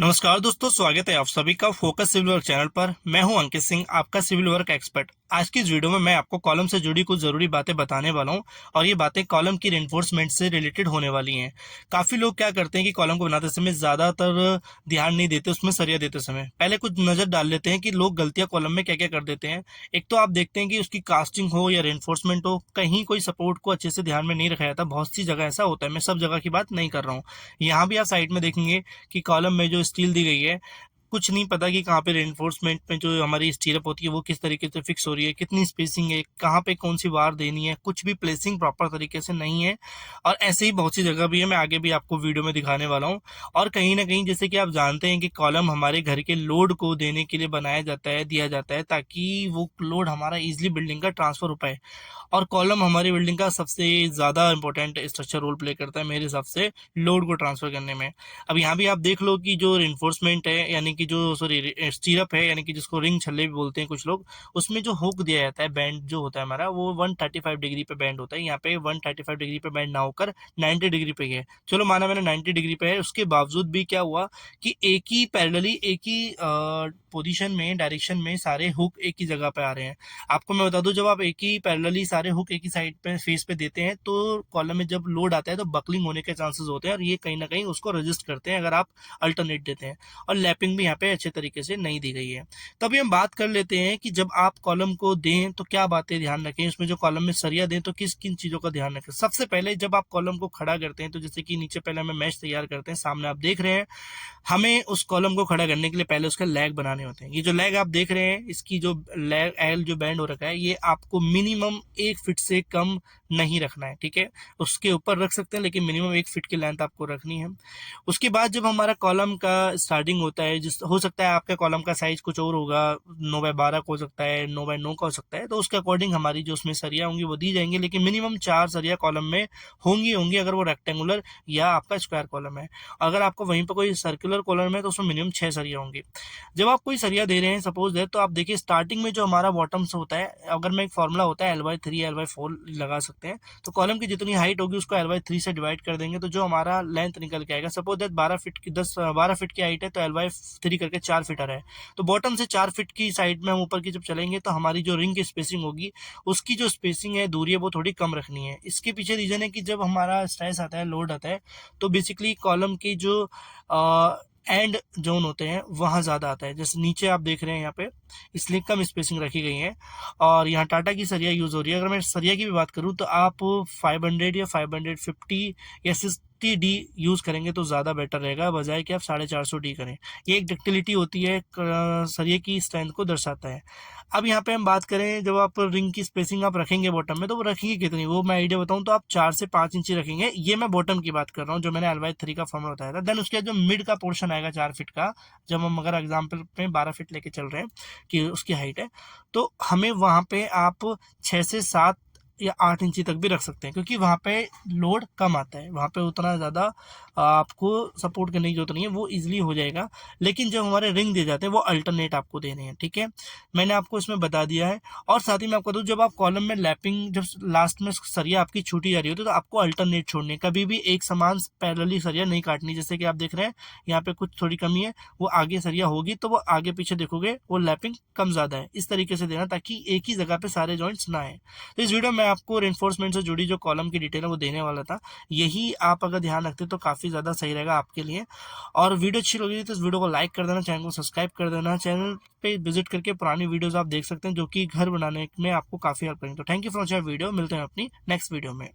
नमस्कार दोस्तों, स्वागत है आप सभी का फोकस सिविल वर्क चैनल पर। मैं हूं अंकित सिंह, आपका सिविल वर्क एक्सपर्ट। आज की इस वीडियो में मैं आपको कॉलम से जुड़ी कुछ जरूरी बातें बताने वाला हूं और ये बातें कॉलम की रेनफोर्समेंट से रिलेटेड होने वाली हैं। काफी लोग क्या करते हैं कि कॉलम को बनाते समय ज्यादातर ध्यान नहीं देते उसमें सरिया देते समय। पहले कुछ नजर डाल लेते हैं कि लोग गलतियां कॉलम में क्या क्या कर देते हैं। एक तो आप देखते हैं कि उसकी कास्टिंग हो या रेनफोर्समेंट हो, कहीं कोई सपोर्ट को अच्छे से ध्यान में नहीं रखा जाता। बहुत सी जगह ऐसा होता है, मैं सब जगह की बात नहीं कर रहा हूँ। यहाँ भी आप साइड में देखेंगे कि कॉलम में जो स्टील दी गई है, कुछ नहीं पता कि कहाँ पे रेनफोर्समेंट में जो हमारी स्टीरअप होती है वो किस तरीके से फिक्स हो रही है, कितनी स्पेसिंग है, कहाँ पे कौन सी वार देनी है, कुछ भी प्लेसिंग प्रॉपर तरीके से नहीं है। और ऐसे ही बहुत सी जगह भी है, मैं आगे भी आपको वीडियो में दिखाने वाला हूँ। और कहीं ना कहीं जैसे कि आप जानते हैं कि कॉलम हमारे घर के लोड को देने के लिए बनाया जाता है, दिया जाता है, ताकि वो लोड हमारा इजिली बिल्डिंग का ट्रांसफर हो पाए। और कॉलम हमारी बिल्डिंग का सबसे ज़्यादा इंपॉर्टेंट स्ट्रक्चर रोल प्ले करता है मेरे हिसाब से लोड को ट्रांसफर करने में। अब यहाँ भी आप देख लो कि जो रिइंफोर्समेंट है, यानी कि जो सॉरी स्टीरअप है, यानी कि जिसको रिंग छल्ले भी बोलते हैं कुछ लोग, उसमें जो हुक दिया जाता है, बैंड जो होता है हमारा, वो 135 डिग्री पे बैंड होता है। यहाँ पे 135 डिग्री पे बैंड ना होकर 90 डिग्री पे है। चलो माना मैंने 90 डिग्री पे है, उसके बावजूद भी क्या हुआ कि एक ही पैरेलली, एक ही पोजीशन में, डायरेक्शन में सारे हुक एक ही जगह पे आ रहे हैं। आपको मैं बता दूं, जब आप एक ही पैरेलली सारे हुक एक ही साइड पे फेस पे देते हैं तो कॉलम में जब लोड आता है तो बकलिंग होने के चांसेस होते हैं, और ये कहीं ना कहीं उसको रजिस्ट करते हैं अगर आप अल्टरनेट देते हैं। और लैपिंग भी यहाँ पे अच्छे तरीके से नहीं दी गई है। तो अभी हम बात कर लेते हैं कि जब आप कॉलम को दें तो क्या बातें ध्यान रखें, उसमें जो कॉलम में सरिया दें तो किस किन चीजों का ध्यान रखें। सबसे पहले जब आप कॉलम को खड़ा करते हैं, तो जैसे कि नीचे पहले हमें मैश तैयार करते हैं, सामने आप देख रहे हैं, हमें उस कॉलम को खड़ा करने के लिए पहले उसका लैग बनाने होते हैं। ये जो लैग आप देख रहे हैं, इसकी जो लैग एल जो बैंड हो रखा है, ये आपको मिनिमम 1 फीट से कम नहीं रखना है, ठीक है। उसके ऊपर रख सकते हैं, लेकिन मिनिमम 1 फीट की लेंथ आपको रखनी है। उसके बाद जब हमारा कॉलम का स्टार्टिंग होता है, जिस हो सकता है आपका कॉलम का साइज कुछ और होगा, 9x12 का हो सकता है, 9x9 का हो सकता है, तो उसके अकॉर्डिंग हमारी जो उसमें सरिया होंगी वो दी जाएंगी, लेकिन मिनिमम 4 सरिया कॉलम में होंगी होंगी अगर वो रेक्टेंगुलर या आपका स्क्वायर कॉलम है। अगर आपको वहीं पर कोई सर्कुलर कॉलम है तो उसमें मिनिमम 6 सरिया होंगी। जब आप कोई सरिया दे रहे हैं सपोज दैट, तो आप देखिए स्टार्टिंग में जो हमारा बॉटम्स होता है, अगर मैं एक फॉर्मूला होता है L/3 L/4 लगा सकते हैं। तो कॉलम की जितनी हाइट होगी उसको L/3 से डिवाइड कर देंगे, तो जो हमारा लेंथ निकल के आएगा, सपोज दैट 12 फीट की 12 फीट की हाइट है, तो L/3 करके 4 फीट आ रहा है। तो बॉटम से 4 फीट की साइड में हम ऊपर की जब चलेंगे तो हमारी जो रिंग की स्पेसिंग होगी, उसकी जो स्पेसिंग है, दूरी है, वो थोड़ी कम रखनी है। इसके पीछे रीजन है कि जब हमारा स्ट्रेस आता है, लोड आता है, तो बेसिकली कॉलम की जो एंड जोन होते हैं वहाँ ज़्यादा आता है। जैसे नीचे आप देख रहे हैं यहाँ पे, इसलिए कम स्पेसिंग रखी गई है। और यहाँ टाटा की सरिया यूज़ हो रही है। अगर मैं सरिया की भी बात करूँ तो आप 500 या 550 या 60D यूज़ करेंगे तो ज़्यादा बेटर रहेगा, बजाय कि आप 450D करें। ये एक डक्टिलिटी होती है, सरिया की स्ट्रेंथ को दर्शाता है। अब यहाँ पे हम बात करें, जब आप रिंग की स्पेसिंग आप रखेंगे बॉटम में, तो वो रखेंगे कितनी, वो मैं आइडिया बताऊँ तो आप 4 से 5 इंची रखेंगे। ये मैं बॉटम की बात कर रहा हूँ, जो मैंने L/3 का फॉर्मूला बताया था। देन उसके बाद जो मिड का पोर्शन आएगा 4 फीट का, जब हम अगर एग्जाम्पल में 12 फीट लेके चल रहे हैं कि उसकी हाइट है, तो हमें वहाँ पे आप 6 से 7 या 8 इंची तक भी रख सकते हैं, क्योंकि वहाँ पे लोड कम आता है, वहाँ पे उतना ज़्यादा आपको सपोर्ट करने की जरूरत नहीं है, वो इजिली हो जाएगा। लेकिन जब हमारे रिंग दिए जाते हैं वो अल्टरनेट आपको देने हैं, ठीक है। मैंने आपको इसमें बता दिया है। और साथ ही मैं आपको दूँ, जब आप कॉलम में लैपिंग, जब लास्ट में सरिया आपकी छूटी जा रही होती है, तो आपको अल्टरनेट छोड़नी है, कभी भी एक समान पैरेलली सरिया नहीं काटनी। जैसे कि आप देख रहे हैं यहाँ पे कुछ थोड़ी कमी है, वो आगे सरिया होगी तो वो आगे पीछे देखोगे वो लैपिंग कम ज़्यादा है, इस तरीके से देना ताकि एक ही जगह पे सारे जॉइंट्स ना आए। तो इस वीडियो में आपको रेनफोर्समेंट से जुड़ी जो कॉलम की डिटेल है वो देने वाला था। यही आप अगर ध्यान रखते तो काफ़ी ज़्यादा सही रहेगा आपके लिए। और वीडियो अच्छी लगी तो इस वीडियो को लाइक कर देना, चैनल को सब्सक्राइब कर देना। चैनल पे विजिट करके पुरानी वीडियोस आप देख सकते हैं, जो कि घर बनाने में आपको काफ़ी हेल्प करेंगे। तो thank you for watching video, मिलते हैं अपनी नेक्स्ट वीडियो में।